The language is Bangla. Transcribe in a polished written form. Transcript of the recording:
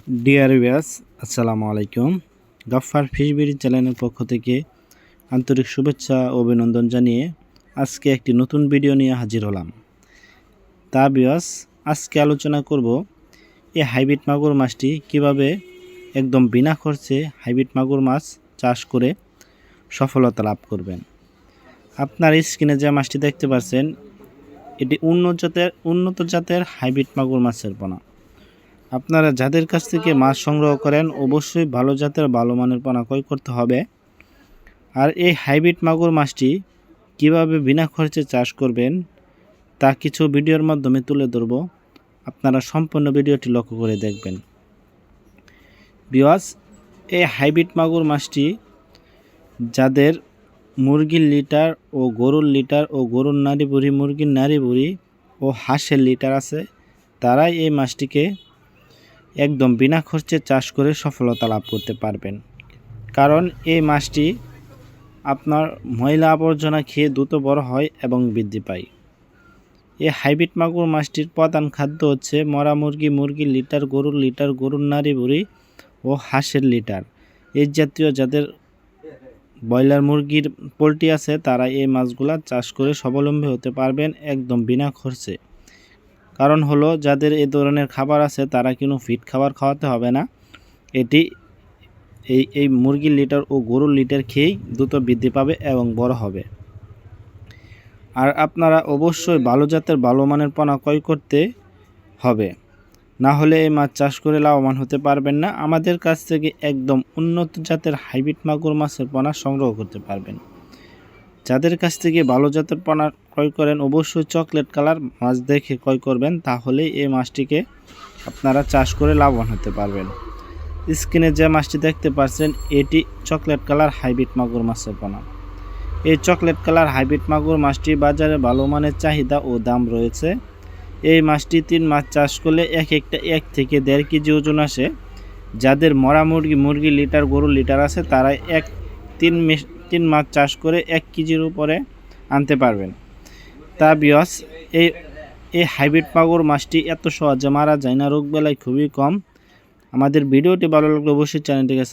ডিয়ার ভিউয়ার্স, আসসালামু আলাইকুম। গাফফার ফিশ বিডি চ্যানেলের পক্ষ থেকে আন্তরিক শুভেচ্ছা ও অভিনন্দন জানিয়ে আজকে একটি নতুন ভিডিও নিয়ে হাজির হলাম। তা ভিউয়ার্স, আজকে আলোচনা করব এই হাইব্রিড মাগুর মাছটি কিভাবে একদম বিনা খরচে হাইব্রিড মাগুর মাছ চাষ করে সফলতা লাভ করবেন। আপনার স্ক্রিনে যে মাছটি দেখতে পাচ্ছেন, এটি উন্নত জাতের হাইব্রিড মাগুর মাছের পোনা। আপনারা যাদের কাছ থেকে মাছ সংগ্রহ করেন অবশ্যই ভালো জাতের ভালো মানের পোনা ক্রয় করতে হবে। আর এই হাইব্রিড মাগুর মাছটি কিভাবে বিনা খরচে চাষ করবেন তা কিছু ভিডিওর মাধ্যমে তুলে ধরব। আপনারা সম্পূর্ণ ভিডিওটি লক্ষ্য করে দেখবেন। ভিউয়ার্স, এই হাইব্রিড মাগুর মাছটি যাদের মুরগির লিটার ও গরুর লিটার ও গরুর নাড়ি বুড়ি, মুরগির নাড়ি বুড়ি ও হাঁসের লিটার আছে, তারাই এই মাছটিকে একদম বিনা খরচে চাষ করে সফলতা লাভ করতে পারবেন। কারণ এই মাছটি আপনার ময়লা আবর্জনা খেয়ে দ্রুত বড় হয় এবং বৃদ্ধি পায়। এই হাইব্রিড মাগুর মাছটির প্রধান খাদ্য হচ্ছে মরা মুরগি, মুরগির লিটার, গরুর নাড়ি বুড়ি ও হাঁসের লিটার। এই জাতীয় যাদের ব্রয়লার মুরগির পোলট্রি আছে, তারা এই মাছগুলা চাষ করে স্বাবলম্বী হতে পারবেন একদম বিনা খরচে। কারণ হলো, যাদের এই ধরনের খাবার আছে তারা কিন্তু ফিড খাবার খাওয়াতে হবে না। এটি এই মুরগির লিটার ও গরুর লিটার খেয়েই দ্রুত বৃদ্ধি পাবে এবং বড় হবে। আর আপনারা অবশ্যই ভালো জাতের ভালো মানের পোনা ক্রয় করতে হবে, না হলে এই মাছ চাষ করে লাভবান হতে পারবেন না। আমাদের কাছ থেকে একদম উন্নত জাতের হাইব্রিড মাগুর মাছের পোনা সংগ্রহ করতে পারবেন। যাদের কাছ থেকে ভালো জাতের পোনা ক্রয় করেন অবশ্যই চকলেট কালার মাছ দেখে ক্রয় করবেন, তাহলে এই মাছটিকে আপনারা চাষ করে লাভবান হতে পারবেন। স্ক্রিনে যে মাছটি দেখতে পাচ্ছেন, এটি চকলেট কালার হাইব্রিড মাগুর মাছের পোনা। এই চকলেট কালার হাইব্রিড মাগুর মাছটি বাজারে ভালো মানের চাহিদা ও দাম রয়েছে। এই মাছটি 3 মাছ চাষ করলে একটা 1 থেকে 1.5 কেজি ওজন আসে। যাদের মরা মুরগি লিটার, গরুর লিটার আছে, তারা 3 মাছ চাষ করে 1 কেজির উপরে আনতে পারবেন। তা ভিউয়ার্স, এই হাইব্রিড মাগুর মাছটি এত সহজে মারা যায় না, রোগবালাই খুবই কম। আমাদের ভিডিওটি ভালো লাগলে অবশ্যই চ্যানেলটিকে